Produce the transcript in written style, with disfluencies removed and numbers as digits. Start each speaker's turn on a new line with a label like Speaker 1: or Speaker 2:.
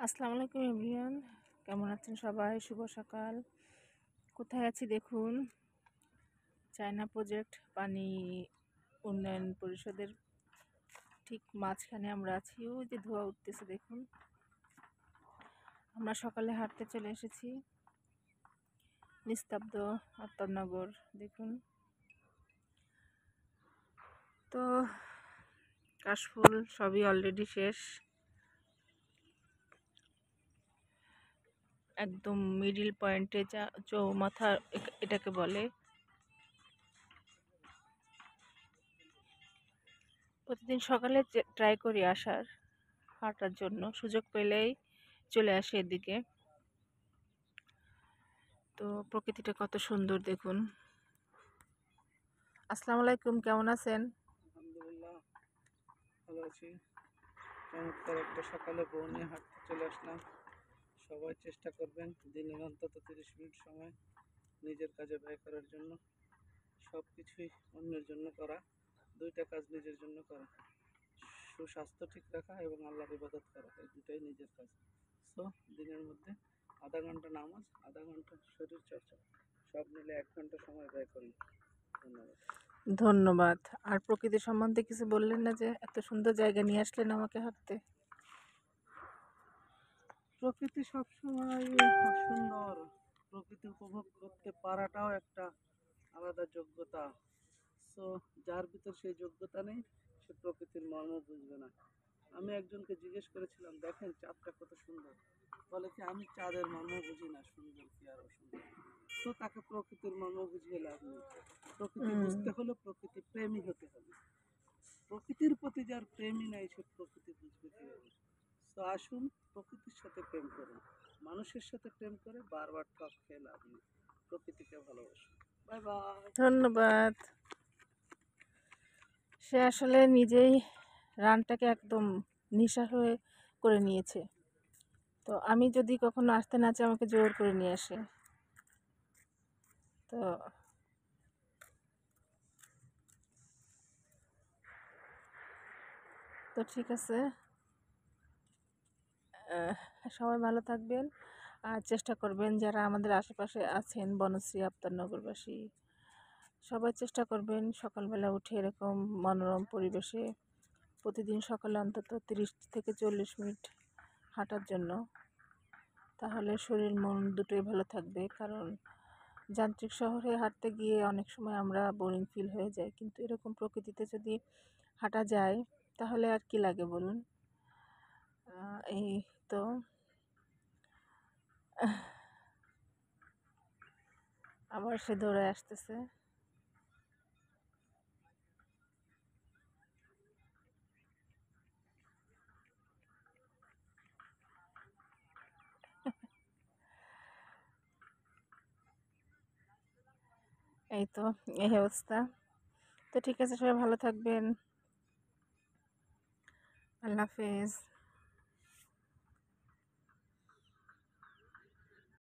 Speaker 1: আসসালামু আলাইকুম এভরিওয়ান, কেমন আছেন সবাই? শুভ সকাল। কোথায় আছি দেখুন, চায়না প্রজেক্ট পানি উন্নয়ন পরিষদের ঠিক মাঝখানে আমরা আছি। ওই যে ধোঁয়া উঠতেছে দেখুন। আমরা সকালে হাঁটতে চলে এসেছি নিস্তব্ধ আফতাবনগর দেখুন। তো কাশফুল সবই অলরেডি শেষ, একদম মিডিল পয়েন্টে যা চৌমাথা এটাকে বলে। প্রতিদিন সকালে ট্রাই করি আসার, হাঁটার জন্য সুযোগ পেলেই চলে আসে এদিকে। তো প্রকৃতিটা কত সুন্দর দেখুন। আসসালামু আলাইকুম, কেমন আছেন?
Speaker 2: আলহামদুলিল্লাহ, ভালো আছি। চমৎকার একটা সকালে বউ নিয়ে হাঁটতে চলে আসলাম। সবাই চেষ্টা করবেন দিনের অন্তত 30 মিনিট সময় নিজের কাজে ব্যয় করার জন্য। সব কিছুই অন্যের জন্য করা, দুইটা কাজ নিজের জন্য করা, সুস্বাস্থ্য ঠিক রাখা এবং আল্লাহর ইবাদত করা, এই দুটাই নিজের কাজ। সো দিনের মধ্যে আধা ঘন্টা নামাজ, আধা ঘন্টা শরীর চর্চা, সব মিলে 1 ঘন্টা সময় ব্যয় করি। ধন্যবাদ।
Speaker 1: ধন্যবাদ। আর প্রকৃতি সম্বন্ধে কিছু বললেন না, যে এত সুন্দর জায়গা নিয়ে আসলেন আমাকে হাঁটতে।
Speaker 2: প্রকৃতি সবসময় সুন্দর, প্রকৃতি উপভোগ করতে পারাটাও একটা আলাদা যোগ্যতা। সো যার ভিতর সেই যোগ্যতা নেই, সে প্রকৃতির মর্ম বুঝবে না। আমি একজনকে জিজ্ঞেস করেছিলাম, দেখেন চাঁদটা কত সুন্দর, বলে কি আমি চাঁদের মর্ম বুঝি না, সুন্দর কি আর অসুন্দর। তো তাকে প্রকৃতির মর্ম বুঝিয়ে লাভ নেই। প্রকৃতি বুঝতে হলে প্রকৃতি প্রেমী হতে হবে। প্রকৃতির প্রতি যার প্রেমই নাই, সে প্রকৃতি বুঝবে কিভাবে? তো আসুন প্রকৃতির সাথে প্রেম করুন। মানুষের সাথে প্রেম করে বারবার ঠক খেয়ে লাভ নেই। প্রকৃতিকে ভালোবাসুন। Bye bye.
Speaker 1: ধন্যবাদ। সে আসলে নিজেই রানটাকে একদম নেশা হয়ে করে নিয়েছে। তো আমি যদি কখনো আসতে না চাই, আমাকে জোর করে নিয়ে আসে। তো তো ঠিক আছে, সবাই ভালো থাকবেন। আর চেষ্টা করবেন, যারা আমাদের আশেপাশে আছেন বনশ্রী আফতাবনগরবাসী, সবাই চেষ্টা করবেন সকালবেলা উঠে এরকম মনোরম পরিবেশে প্রতিদিন সকালে অন্তত 30 থেকে 40 মিনিট হাঁটার জন্য। তাহলে শরীর মন দুটোই ভালো থাকবে। কারণ যান্ত্রিক শহরে হাঁটতে গিয়ে অনেক সময় আমরা বোরিং ফিল হয়ে যায়, কিন্তু এরকম প্রকৃতিতে যদি হাঁটা যায় তাহলে আর কি লাগে বলুন। এই তো আবার সে দৌড়ে আসতেছে। এই তো এই অবস্থা। তো ঠিক আছে, সবাই ভালো থাকবেন। আল্লাহ হাফেজ।